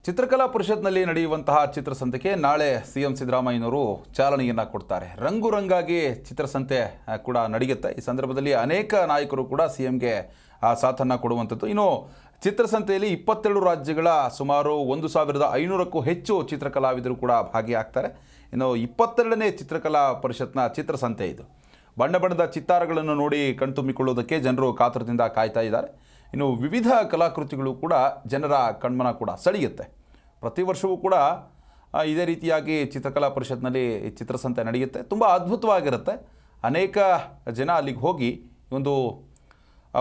ಚಿತ್ರಕಲಾ ಪರಿಷತ್ನಲ್ಲಿ ನಡೆಯುವಂತಹ ಚಿತ್ರಸಂತೆಗೆ ನಾಳೆ ಸಿಎಂ ಸಿದ್ದರಾಮಯ್ಯನವರು ಚಾಲನೆಯನ್ನು ಕೊಡ್ತಾರೆ. ರಂಗು ರಂಗಾಗಿ ಚಿತ್ರಸಂತೆ ಕೂಡ ನಡೆಯುತ್ತೆ. ಈ ಸಂದರ್ಭದಲ್ಲಿ ಅನೇಕ ನಾಯಕರು ಕೂಡ ಸಿಎಂಗೆ ಸಾಥನ್ನು ಕೊಡುವಂಥದ್ದು. ಇನ್ನು ಚಿತ್ರಸಂತೆಯಲ್ಲಿ 22 ರಾಜ್ಯಗಳ ಸುಮಾರು 1500ಕ್ಕೂ ಹೆಚ್ಚು ಚಿತ್ರಕಲಾವಿದರು ಕೂಡ ಭಾಗಿಯಾಗ್ತಾರೆ. ಇನ್ನು 22ನೇ ಚಿತ್ರಕಲಾ ಪರಿಷತ್ನ ಚಿತ್ರಸಂತೆ ಇದು. ಬಣ್ಣ ಬಣ್ಣದ ಚಿತ್ತಾರಗಳನ್ನು ನೋಡಿ ಕಣ್ತುಂಬಿಕೊಳ್ಳೋದಕ್ಕೆ ಜನರು ಕಾತರದಿಂದ ಕಾಯ್ತಾ ಇದ್ದಾರೆ. ಇನ್ನು ವಿವಿಧ ಕಲಾಕೃತಿಗಳು ಕೂಡ ಜನರ ಕಣ್ಮನ ಕೂಡ ಸೆಳೆಯುತ್ತೆ. ಪ್ರತಿ ವರ್ಷವೂ ಕೂಡ ಇದೇ ರೀತಿಯಾಗಿ ಚಿತ್ರಕಲಾ ಪರಿಷತ್ನಲ್ಲಿ ಚಿತ್ರಸಂತೆ ನಡೆಯುತ್ತೆ. ತುಂಬ ಅದ್ಭುತವಾಗಿರುತ್ತೆ. ಅನೇಕ ಜನ ಅಲ್ಲಿಗೆ ಹೋಗಿ ಒಂದು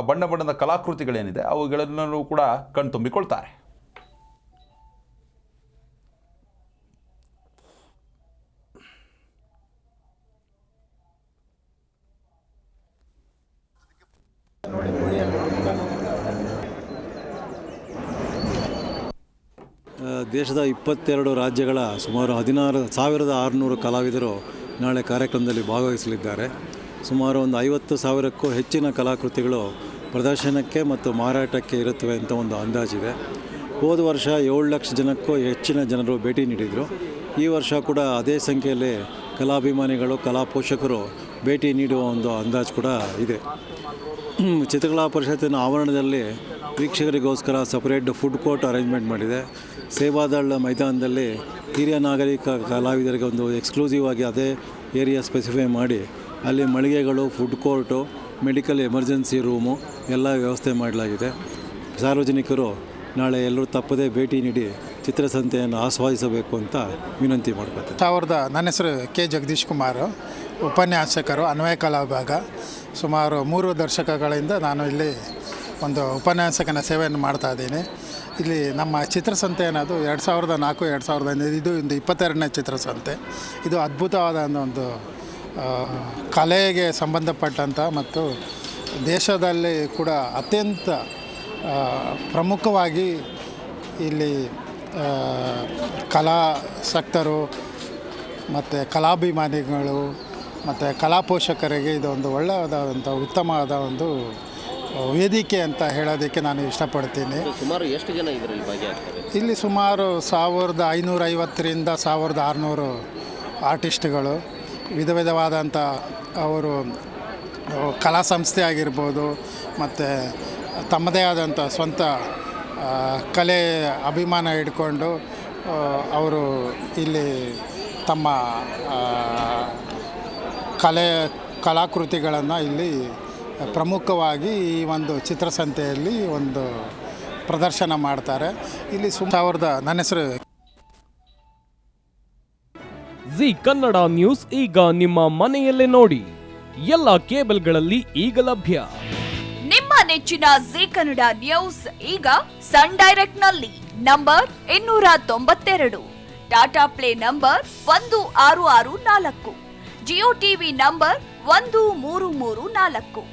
ಬಣ್ಣ ಬಣ್ಣದ ಕಲಾಕೃತಿಗಳೇನಿದೆ ಅವುಗಳನ್ನು ಕೂಡ ಕಣ್ತುಂಬಿಕೊಳ್ತಾರೆ. ದೇಶದ 22 ರಾಜ್ಯಗಳ ಸುಮಾರು 16,600 ಕಲಾವಿದರು ನಾಳೆ ಕಾರ್ಯಕ್ರಮದಲ್ಲಿ ಭಾಗವಹಿಸಲಿದ್ದಾರೆ. ಸುಮಾರು ಒಂದು 50,000ಕ್ಕೂ ಹೆಚ್ಚಿನ ಕಲಾಕೃತಿಗಳು ಪ್ರದರ್ಶನಕ್ಕೆ ಮತ್ತು ಮಾರಾಟಕ್ಕೆ ಇರುತ್ತವೆ ಅಂತ ಒಂದು ಅಂದಾಜಿದೆ. ಹೋದ ವರ್ಷ 7 ಲಕ್ಷ ಜನಕ್ಕೂ ಹೆಚ್ಚಿನ ಜನರು ಭೇಟಿ ನೀಡಿದರು. ಈ ವರ್ಷ ಕೂಡ ಅದೇ ಸಂಖ್ಯೆಯಲ್ಲಿ ಕಲಾಭಿಮಾನಿಗಳು, ಕಲಾ ಪೋಷಕರು ಭೇಟಿ ನೀಡುವ ಒಂದು ಅಂದಾಜು ಕೂಡ ಇದೆ. ಚಿತ್ರಕಲಾ ಪರಿಷತ್ತಿನ ಆವರಣದಲ್ಲಿ ವೀಕ್ಷಕರಿಗೋಸ್ಕರ ಸಪರೇಟ್ ಫುಡ್ ಕೋರ್ಟ್ ಅರೇಂಜ್ಮೆಂಟ್ ಮಾಡಿದೆ. ಸೇವಾದಳ ಮೈದಾನದಲ್ಲಿ ಹಿರಿಯ ನಾಗರಿಕ ಕಲಾವಿದರಿಗೆ ಒಂದು ಎಕ್ಸ್ಕ್ಲೂಸಿವ್ ಆಗಿ ಅದೇ ಏರಿಯಾ ಸ್ಪೆಸಿಫೈ ಮಾಡಿ ಅಲ್ಲಿ ಮಳಿಗೆಗಳು, food court, medical emergency room ಎಲ್ಲ ವ್ಯವಸ್ಥೆ ಮಾಡಲಾಗಿದೆ. ಸಾರ್ವಜನಿಕರು ನಾಳೆ ಎಲ್ಲರೂ ತಪ್ಪದೇ ಭೇಟಿ ನೀಡಿ ಚಿತ್ರಸಂತೆಯನ್ನು ಆಸ್ವಾದಿಸಬೇಕು ಅಂತ ವಿನಂತಿ ಮಾಡ್ಕೊತಾರೆ. ನನ್ನ ಹೆಸರು ಕೆ ಜಗದೀಶ್ ಕುಮಾರ್, ಉಪನ್ಯಾಸಕರು, ಅನ್ವಯ ಕಲಾ ವಿಭಾಗ. ಸುಮಾರು 3 ದಶಕಗಳಿಂದ ನಾನು ಇಲ್ಲಿ ಒಂದು ಉಪನ್ಯಾಸಕನ ಸೇವೆಯನ್ನು ಮಾಡ್ತಾಯಿದ್ದೀನಿ. ಇಲ್ಲಿ ನಮ್ಮ ಚಿತ್ರಸಂತೆ ಅನ್ನೋದು 2004-2005 ಇದು ಒಂದು 22ನೇ ಚಿತ್ರಸಂತೆ. ಇದು ಅದ್ಭುತವಾದ ಒಂದು ಕಲೆಗೆ ಸಂಬಂಧಪಟ್ಟಂಥ ಮತ್ತು ದೇಶದಲ್ಲಿ ಕೂಡ ಅತ್ಯಂತ ಪ್ರಮುಖವಾಗಿ ಇಲ್ಲಿ ಕಲಾಸಕ್ತರು ಮತ್ತು ಕಲಾಭಿಮಾನಿಗಳು ಮತ್ತು ಕಲಾ ಪೋಷಕರಿಗೆ ಇದೊಂದು ಒಳ್ಳೆಯದಾದಂಥ ಉತ್ತಮವಾದ ಒಂದು ವೇದಿಕೆ ಅಂತ ಹೇಳೋದಕ್ಕೆ ನಾನು ಇಷ್ಟಪಡ್ತೀನಿ. ಸುಮಾರು ಎಷ್ಟು ಜನ ಇದರಲ್ಲಿ ಭಾಗಿಯಾಗ್ತಾರೆ? ಇಲ್ಲಿ ಸುಮಾರು 1550ರಿಂದ 1600 ಆರ್ಟಿಸ್ಟ್ಗಳು, ವಿಧ ವಿಧವಾದಂಥ ಅವರು ಕಲಾ ಸಂಸ್ಥೆ ಆಗಿರ್ಬೋದು ಮತ್ತು ತಮ್ಮದೇ ಆದಂಥ ಸ್ವಂತ ಕಲೆ ಅಭಿಮಾನ ಇಟ್ಕೊಂಡು ಅವರು ಇಲ್ಲಿ ತಮ್ಮ ಕಲಾಕೃತಿಗಳನ್ನು ಇಲ್ಲಿ ಪ್ರಮುಖವಾಗಿ ಈ ಒಂದು ಚಿತ್ರಸಂತೆಯಲ್ಲಿ ಒಂದು ಪ್ರದರ್ಶನ ಮಾಡ್ತಾರೆ. ಇಲ್ಲಿ ನನ್ನ ಹೆಸರು ಜಿ ಕನ್ನಡ ನ್ಯೂಸ್ ಈಗ ನಿಮ್ಮ ಮನೆಯಲ್ಲೇ ನೋಡಿ. ಎಲ್ಲ ಕೇಬಲ್ಗಳಲ್ಲಿ ಈಗ ಲಭ್ಯ. ನಿಮ್ಮ ನೆಚ್ಚಿನ ಜಿ ಕನ್ನಡ ನ್ಯೂಸ್ ಈಗ ಸನ್ ಡೈರೆಕ್ಟ್ ನಲ್ಲಿ number 292, Tata play number 1664, Jio TV number 1334,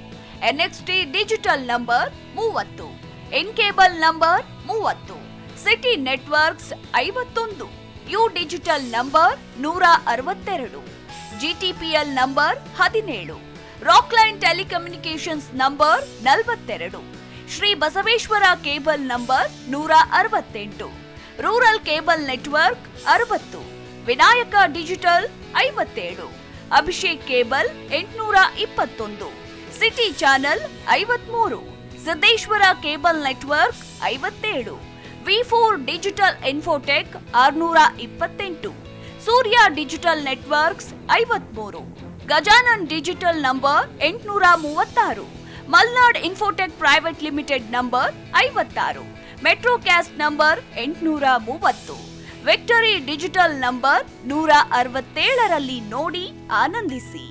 NXT digital number 30, in cable number 30, city networks 51, U digital number 162, GTPL number 17, Rockline telecommunications number 42, Shri Basaveshwara cable number 168, rural cable network 60, Vinayaka digital 57, Abhishek cable 821, city channel 53, Siddeshwara cable network 57, V4 digital Infotech 628, Surya digital networks 53, Gajanan digital number 836, Malnad Infotech Private Limited number 56, Metrocast number 830, Victory Digital number 167ರಲ್ಲಿ ನೋಡಿ ಆನಂದಿಸಿ.